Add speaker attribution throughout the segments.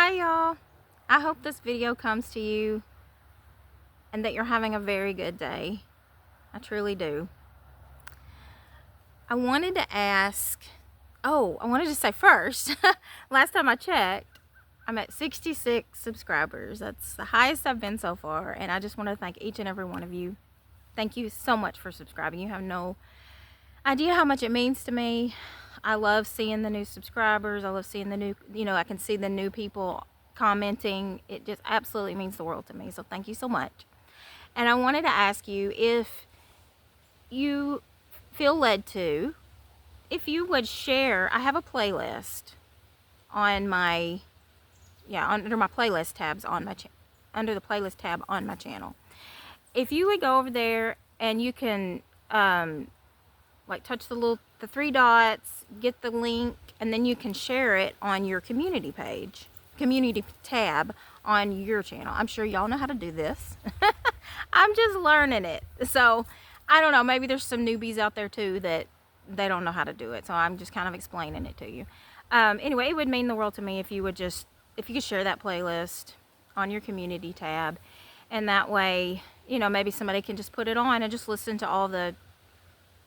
Speaker 1: Hey y'all, I hope this video comes to you and that you're having a very good day. I truly do. I wanted to say first, last time I checked, I'm at 66 subscribers. That's the highest I've been so far, and I just want to thank each and every one of you. Thank you so much for subscribing. You have no idea how much it means to me. I love seeing the new subscribers. I love seeing the new, I can see the new people commenting. It just absolutely means the world to me. So thank you so much. And I wanted to ask you, if you feel led to, if you would share, I have a playlist on my, under my playlist tabs on my under the playlist tab on my channel. If you would go over there and you can like touch the three dots, get the link, and then you can share it on your community tab on your channel. I'm sure y'all know how to do this. I'm just learning it. So I don't know, maybe there's some newbies out there too that they don't know how to do it. So I'm just kind of explaining it to you. Anyway, it would mean the world to me if you could share that playlist on your community tab. And that way, maybe somebody can just put it on and just listen to all the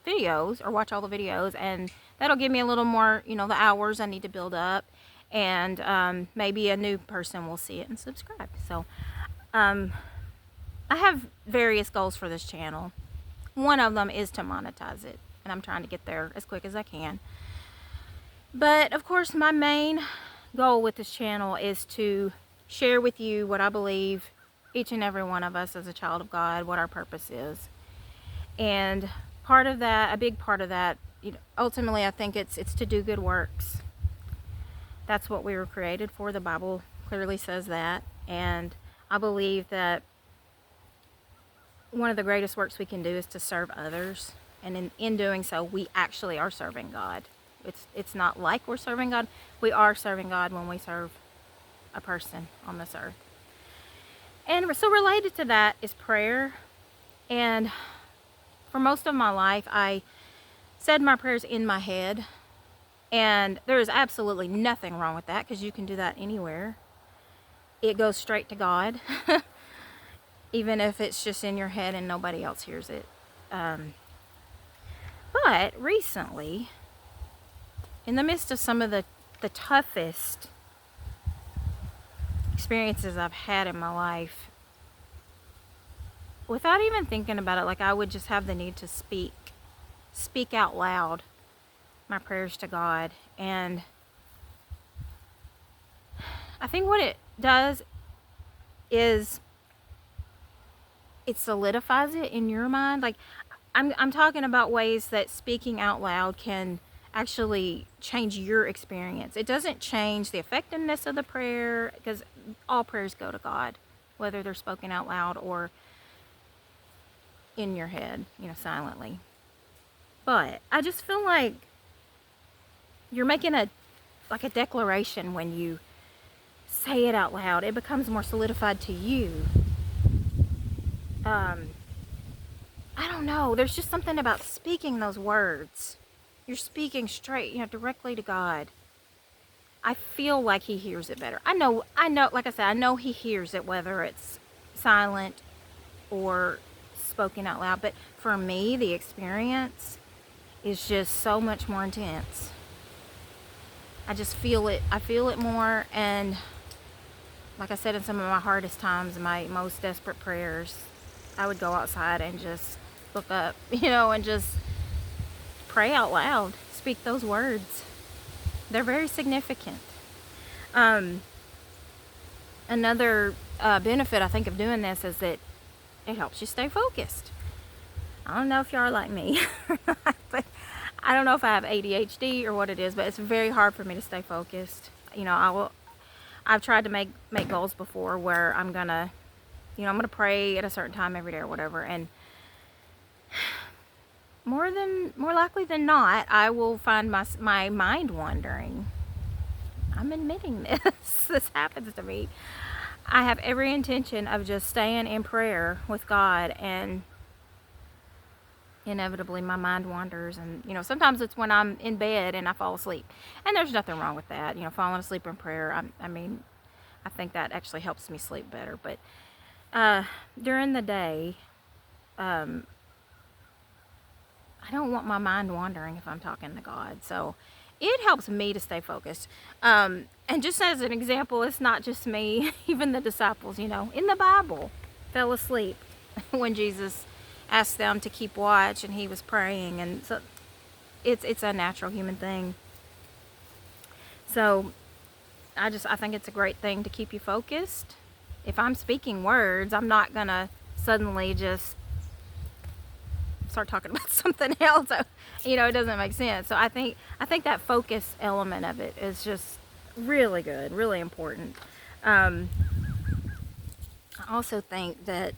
Speaker 1: videos or watch all the videos, and that'll give me a little more, the hours I need to build up, and maybe a new person will see it and subscribe. So I have various goals for this channel. One of them is to monetize it, and I'm trying to get there as quick as I can. But of course, my main goal with this channel is to share with you what I believe, each and every one of us as a child of God, what our purpose is. And part of that, a big part of that, ultimately I think it's to do good works. That's what we were created for. The Bible clearly says that. And I believe that one of the greatest works we can do is to serve others. And in doing so, we actually are serving God. It's not like we're serving God. We are serving God when we serve a person on this earth. And so related to that is prayer. And for most of my life, I said my prayers in my head. And there is absolutely nothing wrong with that, because you can do that anywhere. It goes straight to God. Even if it's just in your head and nobody else hears it. But recently, in the midst of some of the toughest experiences I've had in my life, without even thinking about it, like, I would just have the need to speak out loud my prayers to God. And I think what it does is it solidifies it in your mind. Like, I'm talking about ways that speaking out loud can actually change your experience. It doesn't change the effectiveness of the prayer, because all prayers go to God, whether they're spoken out loud or in your head, silently. But I just feel like you're making a declaration when you say it out loud. It becomes more solidified to you. I don't know. There's just something about speaking those words. You're speaking straight, directly to God. I feel like He hears it better. I know, like I said, I know He hears it, whether it's silent or spoken out loud. But for me, the experience is just so much more intense. I just feel it. I feel it more. And like I said, in some of my hardest times, my most desperate prayers, I would go outside and just look up, and just pray out loud. Speak those words. They're very significant. Another benefit, I think, of doing this is that it helps you stay focused. I don't know if y'all are like me, but I don't know if I have ADHD or what it is, but it's very hard for me to stay focused. I've tried to make goals before where I'm gonna pray at a certain time every day or whatever, and more likely than not, I will find my mind wandering. I'm admitting this. This happens to me. I have every intention of just staying in prayer with God, and inevitably my mind wanders. And sometimes it's when I'm in bed and I fall asleep, and there's nothing wrong with that. Falling asleep in prayer, I mean, I think that actually helps me sleep better. But during the day, um, I don't want my mind wandering if I'm talking to God. So it helps me to stay focused. And just as an example, it's not just me, even the disciples, in the Bible, fell asleep when Jesus asked them to keep watch and he was praying. And so it's a natural human thing. So I think it's a great thing to keep you focused. If I'm speaking words, I'm not going to suddenly just start talking about something else. It doesn't make sense. So I think that focus element of it is just really good, really important. I also think that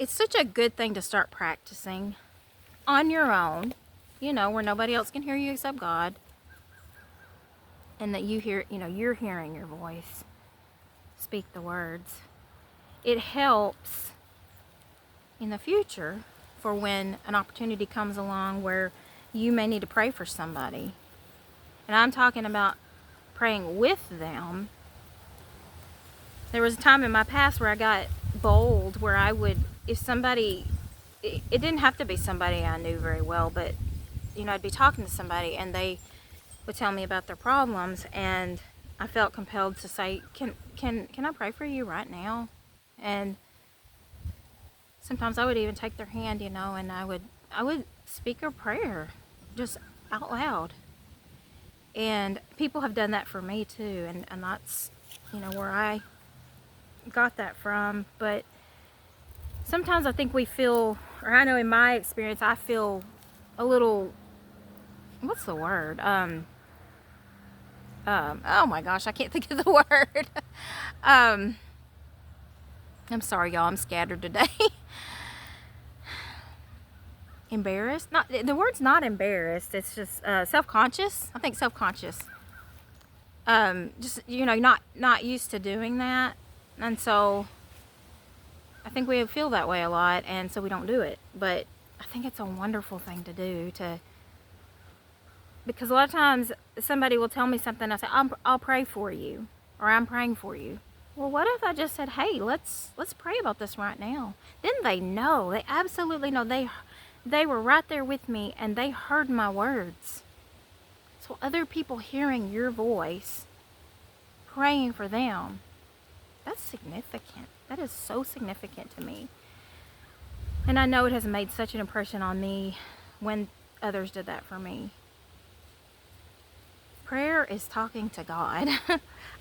Speaker 1: it's such a good thing to start practicing on your own, where nobody else can hear you except God, and that you're hearing your voice speak the words. It helps in the future for when an opportunity comes along where you may need to pray for somebody. And I'm talking about praying with them. There was a time in my past where I got bold, where I would, if somebody, it didn't have to be somebody I knew very well, but I'd be talking to somebody and they would tell me about their problems, and I felt compelled to say, can I pray for you right now? And sometimes I would even take their hand, and I would speak a prayer just out loud. And people have done that for me too, and that's where I got that from. But sometimes I think we feel, or I know in my experience, I feel a little, what's the word? Oh my gosh, I can't think of the word. I'm sorry, y'all, I'm scattered today. Embarrassed? Not, the word's not embarrassed, it's just self-conscious. I think self-conscious. Just, not used to doing that. And so I think we feel that way a lot, and so we don't do it. But I think it's a wonderful thing to do, because a lot of times somebody will tell me something, I say, I'll pray for you, or I'm praying for you. Well, what if I just said, hey, let's pray about this right now? Then they know. They absolutely know. They were right there with me, and they heard my words. So other people hearing your voice, praying for them, that's significant. That is so significant to me. And I know it has made such an impression on me when others did that for me. Prayer is talking to God.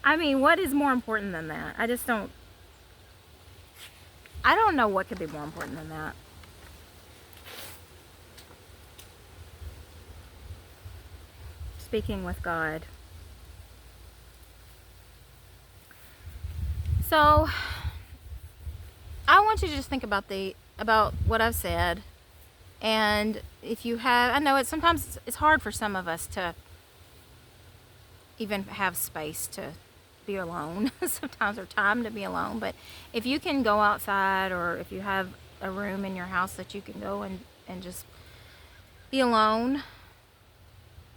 Speaker 1: I mean, what is more important than that? I don't know what could be more important than that. Speaking with God. So I want you to just think about what I've said. And if you have, I know sometimes it's hard for some of us to even have space to be alone sometimes, or time to be alone. But if you can go outside, or if you have a room in your house that you can go and just be alone,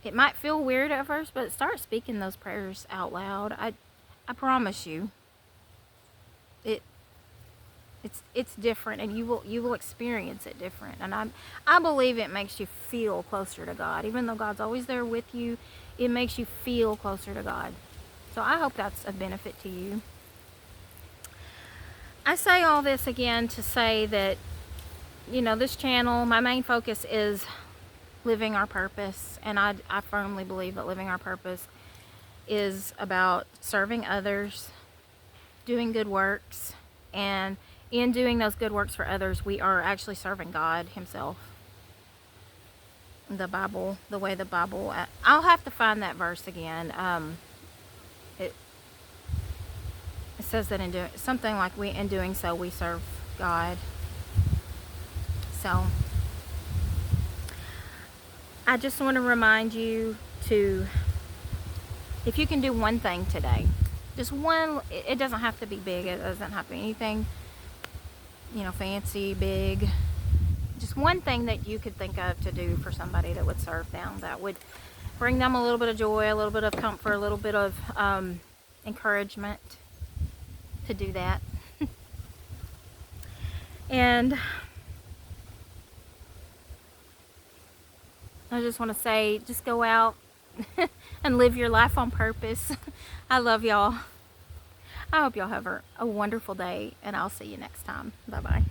Speaker 1: it might feel weird at first, but start speaking those prayers out loud. I promise you, it's different, and you will experience it different. And I believe it makes you feel closer to God. Even though God's always there with you, it makes you feel closer to God. So I hope that's a benefit to you. I say all this again to say that, this channel, my main focus is living our purpose. And I firmly believe that living our purpose is about serving others, doing good works, and in doing those good works for others, we are actually serving God Himself. The Bible, the way the Bible, I'll have to find that verse again. It says that in doing something like in doing so, we serve God. So I just want to remind you to, if you can do one thing today, just one. It doesn't have to be big. It doesn't have to be anything, fancy, big. Just one thing that you could think of to do for somebody that would serve them, that would bring them a little bit of joy, a little bit of comfort, a little bit of encouragement to do that. And I just want to say, just go out and live your life on purpose. I love y'all. I hope y'all have a wonderful day, and I'll see you next time. Bye-bye.